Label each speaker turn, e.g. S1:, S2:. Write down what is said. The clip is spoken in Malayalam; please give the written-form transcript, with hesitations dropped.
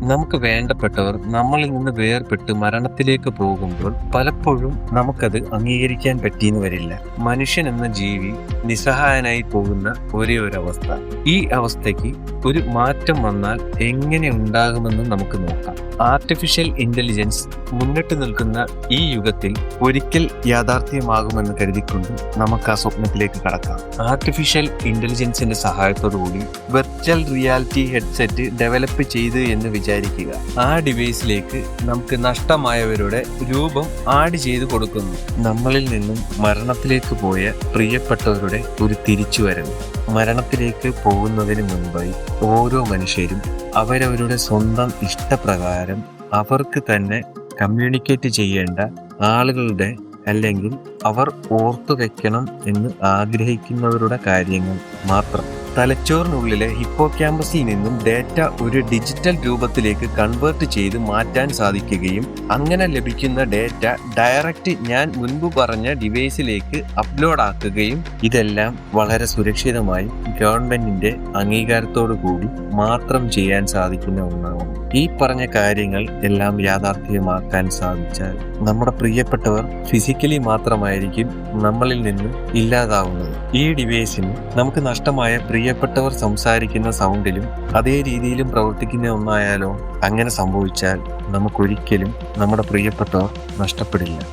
S1: നമുക്ക് വേണ്ടപ്പെട്ടവർ നമ്മളിൽ നിന്ന് വേർപെട്ട് മരണത്തിലേക്ക് പോകുമ്പോൾ പലപ്പോഴും നമുക്കത് അംഗീകരിക്കാൻ പറ്റിയെന്ന് വരില്ല. മനുഷ്യൻ എന്ന ജീവി നിസ്സഹായനായി പോകുന്ന ഒരേ ഒരു അവസ്ഥ. ഈ അവസ്ഥയ്ക്ക് ഒരു മാറ്റം വന്നാൽ എങ്ങനെ ഉണ്ടാകുമെന്ന് നമുക്ക് നോക്കാം. ആർട്ടിഫിഷ്യൽ ഇന്റലിജൻസ് മുന്നിട്ട് നിൽക്കുന്ന ഈ യുഗത്തിൽ ഒരിക്കൽ യാഥാർത്ഥ്യമാകുമെന്ന് കരുതിക്കൊണ്ട് നമുക്ക് ആ സ്വപ്നത്തിലേക്ക് കടക്കാം. ആർട്ടിഫിഷ്യൽ ഇന്റലിജൻസിന്റെ സഹായത്തോടുകൂടി വെർച്വൽ റിയാലിറ്റി ഹെഡ്സെറ്റ് ഡെവലപ്പ് ചെയ്ത് എന്ന് വിചാരിക്കുക. ആ ഡിവൈസിലേക്ക് നമുക്ക് നഷ്ടമായവരുടെ രൂപം ആഡ് ചെയ്ത് കൊടുക്കുന്നു. നമ്മളിൽ നിന്നും മരണത്തിലേക്ക് പോയ പ്രിയപ്പെട്ടവരുടെ ഒരു തിരിച്ചുവരവ്. മരണത്തിലേക്ക് പോകുന്നതിന് മുൻപായി ഓരോ മനുഷ്യരും അവരവരുടെ സ്വന്തം ഇഷ്ടപ്രകാരം അവർക്ക് തന്നെ കമ്മ്യൂണിക്കേറ്റ് ചെയ്യേണ്ട ആളുകളുടെ അല്ലെങ്കിൽ അവർ ഓർത്തു വെക്കണം എന്ന് ആഗ്രഹിക്കുന്നവരുടെ കാര്യങ്ങൾ മാത്രം. തലച്ചോറിനുള്ളിലെ ഹിപ്പോക്യാമ്പസിൽ നിന്നും ഡേറ്റ ഒരു ഡിജിറ്റൽ രൂപത്തിലേക്ക് കൺവേർട്ട് ചെയ്ത് മാറ്റാൻ സാധിക്കുകയും അങ്ങനെ ലഭിക്കുന്ന ഡേറ്റ ഡയറക്റ്റ് ഞാൻ മുൻപ് പറഞ്ഞ ഡിവൈസിലേക്ക് അപ്ലോഡ് ആക്കുകയും ഇതെല്ലാം വളരെ സുരക്ഷിതമായി ഗവൺമെന്റിന്റെ അംഗീകാരത്തോടു കൂടി മാത്രം ചെയ്യാൻ സാധിക്കുന്ന ഒന്നാണ്. ഈ പറഞ്ഞ കാര്യങ്ങൾ എല്ലാം യാഥാർത്ഥ്യമാക്കാൻ സാധിച്ചാൽ നമ്മുടെ പ്രിയപ്പെട്ടവർ ഫിസിക്കലി മാത്രമായിരിക്കും നമ്മളിൽ നിന്ന് ഇല്ലാതാവുന്നത്. ഈ ഡിവൈസിന് നമുക്ക് നഷ്ടമായ പ്രിയപ്പെട്ടവർ സംസാരിക്കുന്ന സൗണ്ടിലും അതേ രീതിയിലും പ്രവർത്തിക്കുന്ന ഒന്നായാലോ? അങ്ങനെ സംഭവിച്ചാൽ നമുക്കൊരിക്കലും നമ്മുടെ പ്രിയപ്പെട്ടവർ നഷ്ടപ്പെടില്ല.